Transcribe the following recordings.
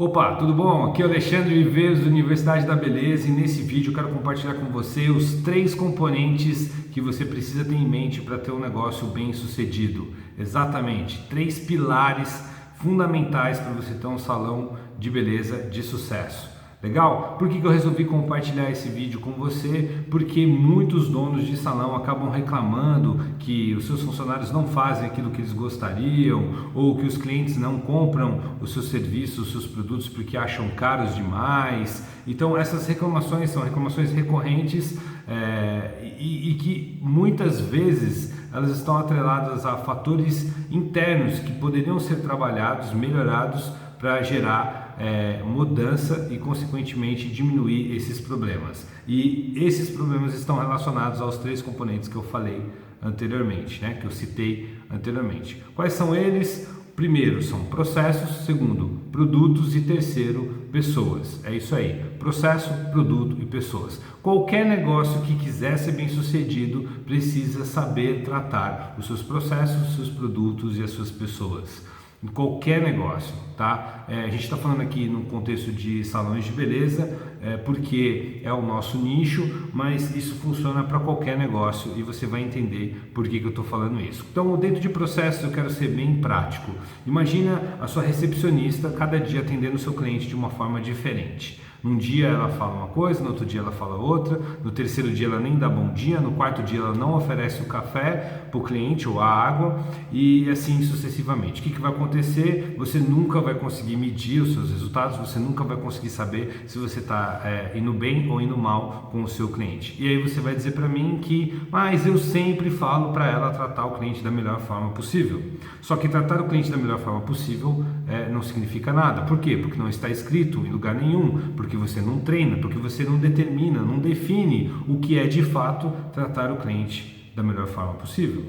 Opa, tudo bom? Aqui é o Alexandre Viveiros, da Universidade da Beleza, e nesse vídeo eu quero compartilhar com você os 3 componentes que você precisa ter em mente para ter um negócio bem sucedido. Exatamente, 3 pilares fundamentais para você ter um salão de beleza de sucesso. Legal? Por que eu resolvi compartilhar esse vídeo com você? Porque muitos donos de salão acabam reclamando que os seus funcionários não fazem aquilo que eles gostariam, ou que os clientes não compram os seus serviços, os seus produtos porque acham caros demais. Então essas reclamações são reclamações recorrentes e que muitas vezes elas estão atreladas a fatores internos que poderiam ser trabalhados, melhorados para gerar mudança e consequentemente diminuir esses problemas. E esses problemas estão relacionados aos 3 componentes que eu falei anteriormente, que eu citei anteriormente. Quais são eles? Primeiro são processos, segundo produtos e terceiro pessoas. É isso aí, processo, produto e pessoas. Qualquer negócio que quiser ser bem sucedido precisa saber tratar os seus processos, os seus produtos e as suas pessoas. Em qualquer negócio, tá? A gente está falando aqui no contexto de salões de beleza, porque é o nosso nicho, mas isso funciona para qualquer negócio e você vai entender por que eu estou falando isso. Então, dentro de processos, eu quero ser bem prático. Imagina a sua recepcionista cada dia atendendo o seu cliente de uma forma diferente. Num dia ela fala uma coisa, no outro dia ela fala outra, no terceiro dia ela nem dá bom dia, no quarto dia ela não oferece o café para o cliente ou a água e assim sucessivamente. O que vai acontecer? Você nunca vai conseguir medir os seus resultados, você nunca vai conseguir saber se você está indo bem ou indo mal com o seu cliente. E aí você vai dizer para mim que, mas eu sempre falo para ela tratar o cliente da melhor forma possível. Só que tratar o cliente da melhor forma possível não significa nada. Por quê? Porque não está escrito em lugar nenhum, porque você não treina, porque você não determina, não define o que é de fato tratar o cliente da melhor forma possível.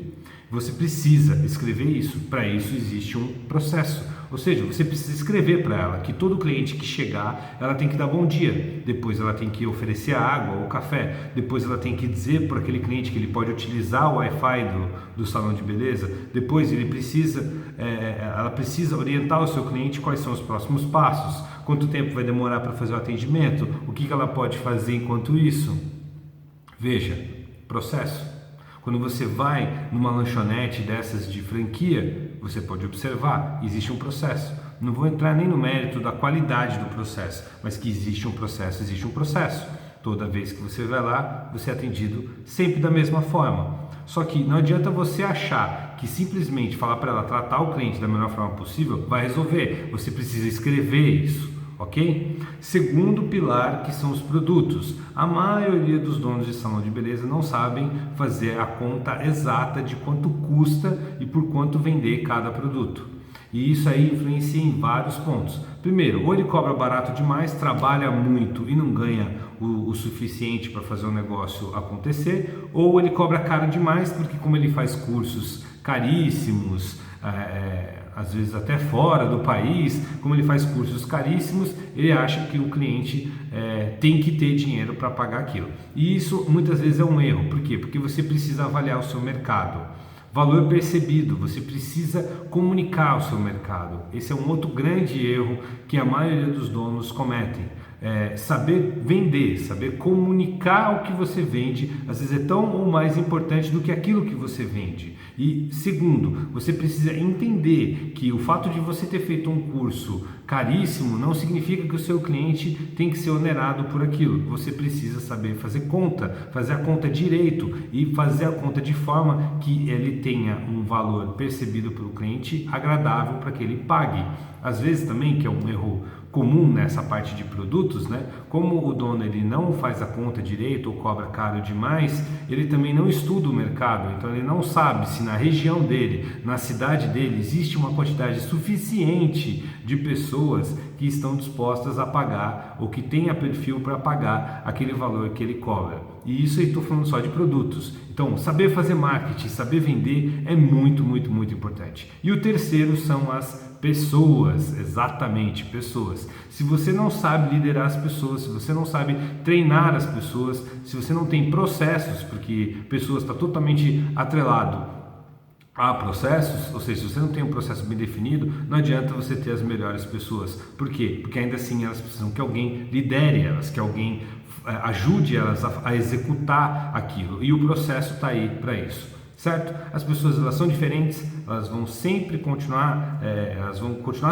Você precisa escrever isso, para isso existe um processo, ou seja, você precisa escrever para ela que todo cliente que chegar, ela tem que dar bom dia, depois ela tem que oferecer a água ou café, depois ela tem que dizer para aquele cliente que ele pode utilizar o Wi-Fi do salão de beleza, depois ela precisa orientar o seu cliente quais são os próximos passos, quanto tempo vai demorar para fazer o atendimento, o que ela pode fazer enquanto isso. Veja, processo. Quando você vai numa lanchonete dessas de franquia, você pode observar, existe um processo. Não vou entrar nem no mérito da qualidade do processo, mas que existe um processo, existe um processo. Toda vez que você vai lá, você é atendido sempre da mesma forma. Só que não adianta você achar que simplesmente falar para ela tratar o cliente da melhor forma possível vai resolver. Você precisa escrever isso. Ok? Segundo pilar, que são os produtos. A maioria dos donos de salão de beleza não sabem fazer a conta exata de quanto custa e por quanto vender cada produto. E isso aí influencia em vários pontos. Primeiro, ou ele cobra barato demais, trabalha muito e não ganha o suficiente para fazer o negócio acontecer, ou ele cobra caro demais porque como ele faz cursos caríssimos, às vezes até fora do país, como ele faz cursos caríssimos, ele acha que o cliente tem que ter dinheiro para pagar aquilo. E isso muitas vezes é um erro. Por quê? Porque você precisa avaliar o seu mercado. Valor percebido, você precisa comunicar o seu mercado. Esse é um outro grande erro que a maioria dos donos cometem. Saber vender, saber comunicar o que você vende, às vezes é tão ou mais importante do que aquilo que você vende. E segundo, você precisa entender que o fato de você ter feito um curso caríssimo não significa que o seu cliente tem que ser onerado por aquilo. Você precisa saber fazer a conta direito e fazer a conta de forma que ele tenha um valor percebido pelo cliente agradável para que ele pague. Às vezes também, que é um erro comum nessa parte de produtos, como o dono ele não faz a conta direito ou cobra caro demais, ele também não estuda o mercado, então ele não sabe se na região dele, na cidade dele, existe uma quantidade suficiente de pessoas que estão dispostas a pagar ou que tenha perfil para pagar aquele valor que ele cobra. E isso eu estou falando só de produtos. Então, saber fazer marketing, saber vender é muito, muito, muito importante. E o terceiro são as pessoas, exatamente, pessoas. Se você não sabe liderar as pessoas, se você não sabe treinar as pessoas, se você não tem processos, porque pessoas está totalmente atrelado há processos, ou seja, se você não tem um processo bem definido, não adianta você ter as melhores pessoas. Por quê? Porque ainda assim elas precisam que alguém lidere elas, que alguém ajude elas a executar aquilo. E o processo está aí para isso, certo? As pessoas, elas são diferentes, elas vão sempre continuar,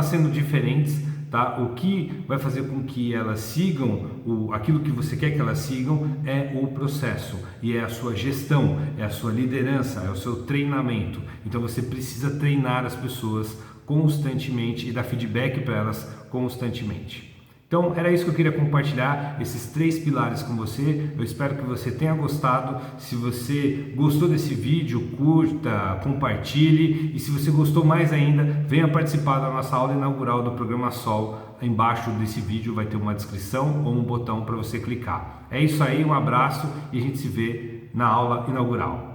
sendo diferentes, tá? O que vai fazer com que elas sigam aquilo que você quer que elas sigam é o processo, e é a sua gestão, é a sua liderança, é o seu treinamento. Então você precisa treinar as pessoas constantemente e dar feedback para elas constantemente. Então era isso que eu queria compartilhar, esses 3 pilares com você. Eu espero que você tenha gostado. Se você gostou desse vídeo, curta, compartilhe, e se você gostou mais ainda, venha participar da nossa aula inaugural do Programa Sol. Embaixo desse vídeo vai ter uma descrição ou um botão para você clicar. É isso aí, um abraço e a gente se vê na aula inaugural.